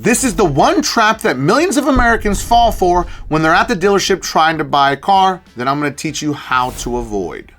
This is the one trap that millions of Americans fall for when they're at the dealership trying to buy a car that I'm going to teach you how to avoid.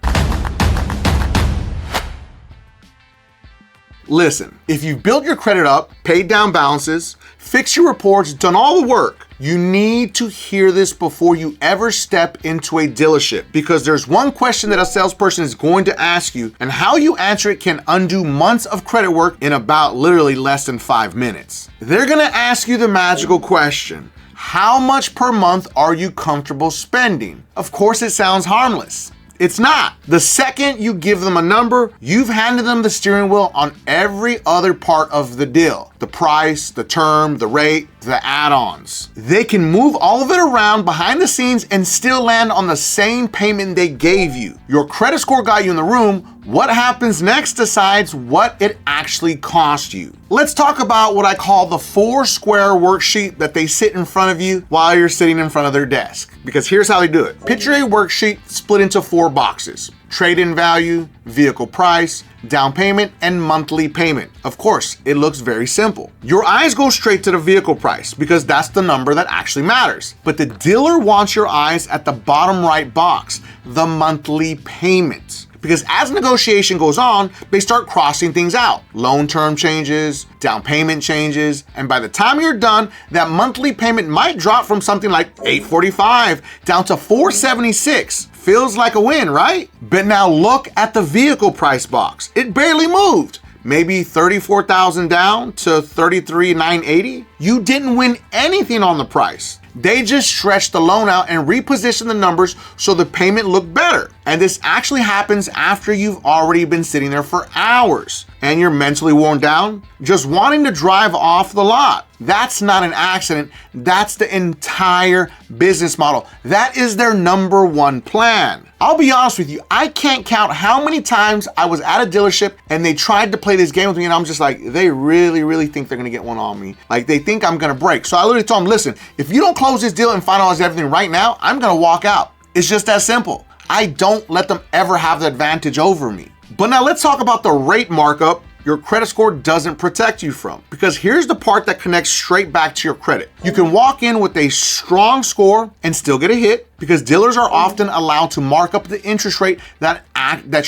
Listen, if you've built your credit up, paid down balances, fixed your reports, done all the work, you need to hear this before you ever step into a dealership, because there's one question that a salesperson is going to ask you, and how you answer it can undo months of credit work in about literally less than 5 minutes. They're gonna ask you the magical question: how much per month are you comfortable spending? Of course, it sounds harmless. It's not. The second you give them a number, you've handed them the steering wheel on every other part of the deal. The price, the term, the rate, the add-ons. They can move all of it around behind the scenes and still land on the same payment they gave you. Your credit score got you in the room. What happens next decides what it actually cost you. Let's talk about what I call the 4-square worksheet that they sit in front of you while you're sitting in front of their desk. Because here's how they do it. Picture a worksheet split into 4 boxes: trade-in value, vehicle price, down payment, and monthly payment. Of course, it looks very simple. Your eyes go straight to the vehicle price because that's the number that actually matters. But the dealer wants your eyes at the bottom right box, the monthly payment. Because as negotiation goes on, they start crossing things out. Loan term changes, down payment changes, and by the time you're done, that monthly payment might drop from something like $845 down to $476. Feels like a win, right? But now look at the vehicle price box. It barely moved. Maybe $34,000 down to $33,980. You didn't win anything on the price. They just stretched the loan out and repositioned the numbers so the payment looked better. And this actually happens after you've already been sitting there for hours and you're mentally worn down, just wanting to drive off the lot. That's not an accident. That's the entire business model. That is their number one plan. I'll be honest with you, I can't count how many times I was at a dealership and they tried to play this game with me and I'm just like, they really think they're gonna get one on me. Like, they think I'm gonna break. So I literally told them, listen, if you don't close this deal and finalize everything right now, I'm gonna walk out. It's just that simple. I don't let them ever have the advantage over me. But now let's talk about the rate markup your credit score doesn't protect you from. Because here's the part that connects straight back to your credit. You can walk in with a strong score and still get a hit, because dealers are often allowed to mark up the interest rate that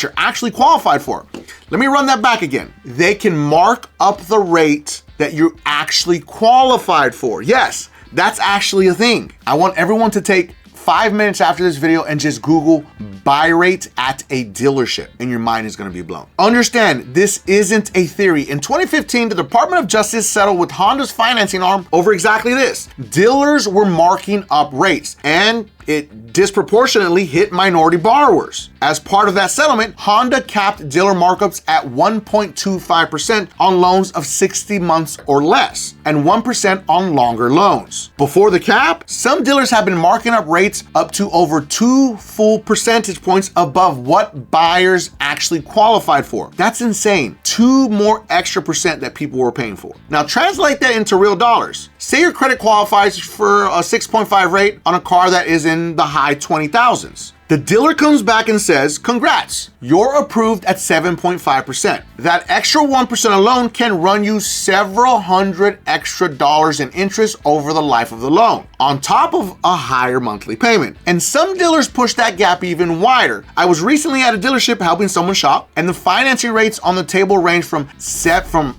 you're actually qualified for. Let me run that back again. They can mark up the rate that you're actually qualified for. Yes, that's actually a thing. I want everyone to take 5 minutes after this video and just Google buy rate at a dealership and your mind is gonna be blown. Understand, this isn't a theory. In 2015, the Department of Justice settled with Honda's financing arm over exactly this. Dealers were marking up rates and it disproportionately hit minority borrowers. As part of that settlement, Honda capped dealer markups at 1.25% on loans of 60 months or less, and 1% on longer loans. Before the cap, some dealers have been marking up rates up to over 2 full percentage points above what buyers actually qualified for. That's insane. 2 more extra percent that people were paying for. Now translate that into real dollars. Say your credit qualifies for a 6.5 rate on a car that is in the high 20,000s. The dealer comes back and says, congrats, you're approved at 7.5%. That extra 1% alone can run you several hundred extra dollars in interest over the life of the loan, on top of a higher monthly payment. And some dealers push that gap even wider. I was recently at a dealership helping someone shop, and the financing rates on the table range from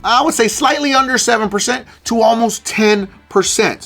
I would say slightly under 7% to almost 10%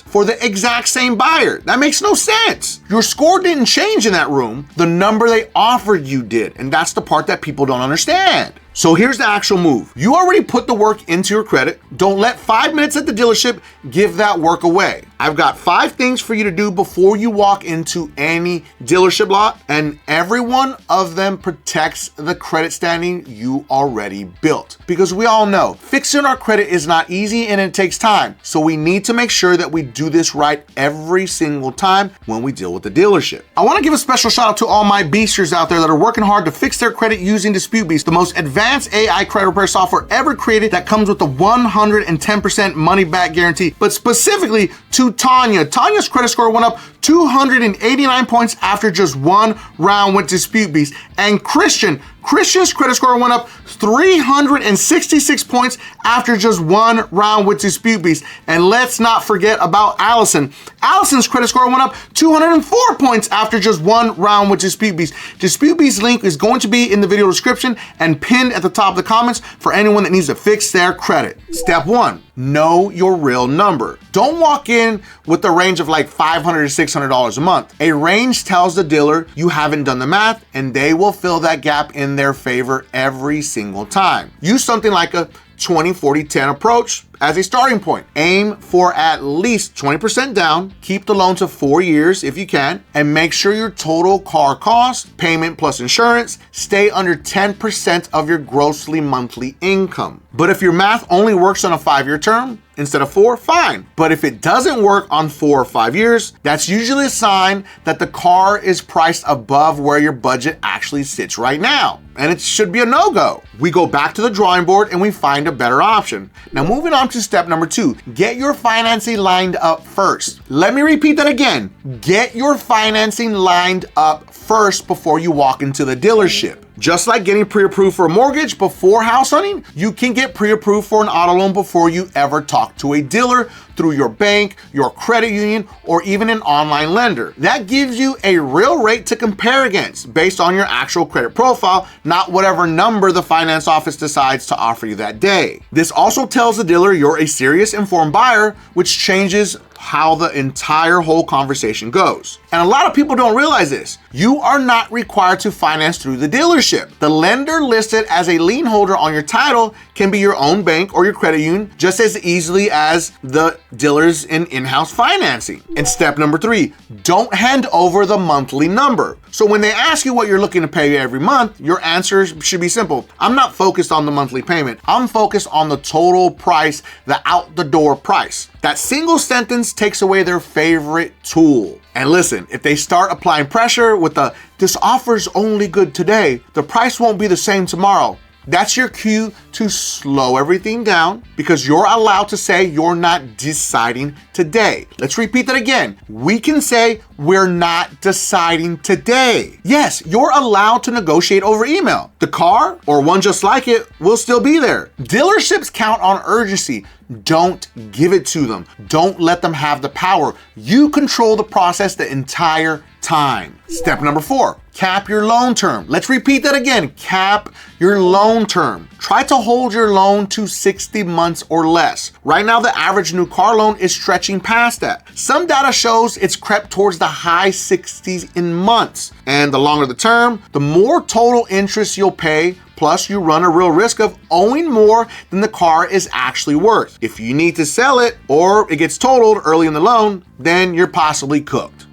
for the exact same buyer. That makes no sense. Your score didn't change in that room. The number they offered you did. And that's the part that people don't understand. So here's the actual move. You already put the work into your credit. Don't let 5 minutes at the dealership give that work away. I've got 5 things for you to do before you walk into any dealership lot, and every one of them protects the credit standing you already built. Because we all know fixing our credit is not easy and it takes time. So we need to make sure that we do this right every single time when we deal with the dealership. I want to give a special shout out to all my beasters out there that are working hard to fix their credit using Dispute Beast, the most advanced AI credit repair software ever created that comes with a 110% money back guarantee. But specifically to Tanya. Tanya's credit score went up 289 points after just 1 round with Dispute Beast. And Christian, Christian's credit score went up 366 points after just one round with Dispute Beast. And let's not forget about Allison. Allison's credit score went up 204 points after just one round with Dispute Beast. Dispute Beast link is going to be in the video description and pinned at the top of the comments for anyone that needs to fix their credit. Step 1, know your real number. Don't walk in with a range of like $500 to $600 a month. A range tells the dealer you haven't done the math, and they will fill that gap in their favor every single time. Use something like a 20-40-10 approach as a starting point. Aim for at least 20% down, keep the loan to 4 years if you can, and make sure your total car cost, payment plus insurance, stay under 10% of your grossly monthly income. But if your math only works on a 5-year term instead of 4, fine. But if it doesn't work on 4 or 5 years, that's usually a sign that the car is priced above where your budget actually sits right now. And it should be a no-go. We go back to the drawing board and we find a better option. Now moving on to step number 2, get your financing lined up first. Let me repeat that again. Get your financing lined up first before you walk into the dealership. Just like getting pre-approved for a mortgage before house hunting, you can get pre-approved for an auto loan before you ever talk to a dealer through your bank, your credit union, or even an online lender. That gives you a real rate to compare against based on your actual credit profile, not whatever number the finance office decides to offer you that day. This also tells the dealer you're a serious informed buyer, which changes how the entire whole conversation goes. And a lot of people don't realize this. You are not required to finance through the dealership. The lender listed as a lien holder on your title can be your own bank or your credit union just as easily as the dealers in-house financing. And step number 3, don't hand over the monthly number. So when they ask you what you're looking to pay every month, your answer should be simple. I'm not focused on the monthly payment. I'm focused on the total price, the out the door price. That single sentence takes away their favorite tool. And listen, if they start applying pressure with the, this offer's only good today, the price won't be the same tomorrow, that's your cue to slow everything down because you're allowed to say you're not deciding today. Let's repeat that again. We can say we're not deciding today. Yes, you're allowed to negotiate over email. The car or one just like it will still be there. Dealerships count on urgency. Don't give it to them. Don't let them have the power. You control the process the entire time. Step number 4, cap your loan term. Let's repeat that again. Cap your loan term. Try to hold your loan to 60 months or less. Right now, the average new car loan is stretching past that. Some data shows it's crept towards the high 60s in months. And the longer the term, the more total interest you'll pay. Plus, you run a real risk of owing more than the car is actually worth. If you need to sell it or it gets totaled early in the loan, then you're possibly cooked.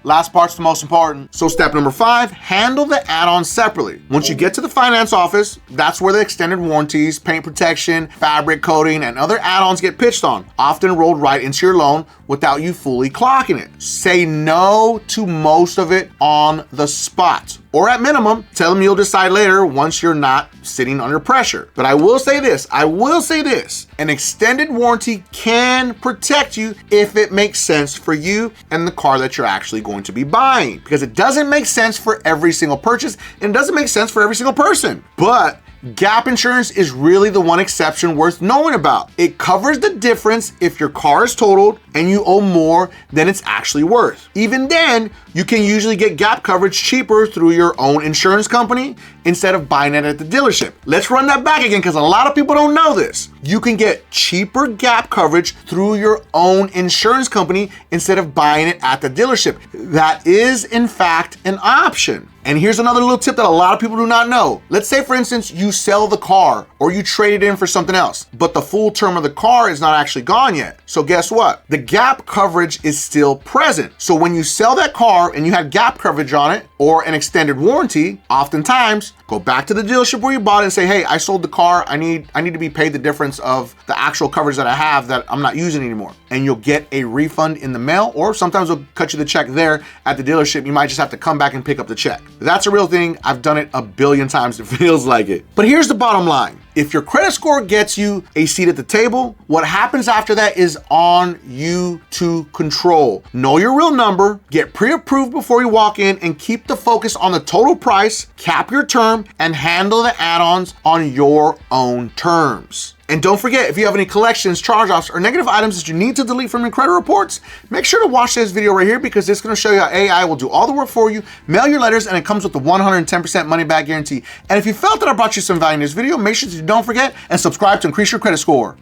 Last part's the most important. So step number 5, handle the add-ons separately. Once you get to the finance office, that's where the extended warranties, paint protection, fabric coating, and other add-ons get pitched on, often rolled right into your loan without you fully clocking it. Say no to most of it on the spot. Or at minimum, tell them you'll decide later once you're not sitting under pressure. But I will say this, an extended warranty can protect you if it makes sense for you and the car that you're actually going to be buying. Because it doesn't make sense for every single purchase and it doesn't make sense for every single person. But gap insurance is really the one exception worth knowing about. It covers the difference if your car is totaled and you owe more than it's actually worth. Even then, you can usually get gap coverage cheaper through your own insurance company instead of buying it at the dealership. Let's run that back again because a lot of people don't know this. You can get cheaper gap coverage through your own insurance company instead of buying it at the dealership. That is, in fact, an option. And here's another little tip that a lot of people do not know. Let's say, for instance, you sell the car or you trade it in for something else, but the full term of the car is not actually gone yet. So guess what? The gap coverage is still present. So when you sell that car and you have gap coverage on it or an extended warranty, oftentimes go back to the dealership where you bought it and say, hey, I sold the car. I need to be paid the difference of the actual coverage that I have that I'm not using anymore. and you'll get a refund in the mail, or sometimes we'll cut you the check there at the dealership. You might just have to come back and pick up the check. That's a real thing. I've done it a billion times. It feels like it. But here's the bottom line. If your credit score gets you a seat at the table, what happens after that is on you to control. Know your real number, get pre-approved before you walk in, and keep the focus on the total price, cap your term, and handle the add-ons on your own terms. And don't forget, if you have any collections, charge-offs, or negative items that you need to delete from your credit reports, make sure to watch this video right here, because it's gonna show you how AI will do all the work for you, mail your letters, and it comes with the 110% money-back guarantee. And if you felt that I brought you some value in this video, make sure to don't forget and subscribe to increase your credit score.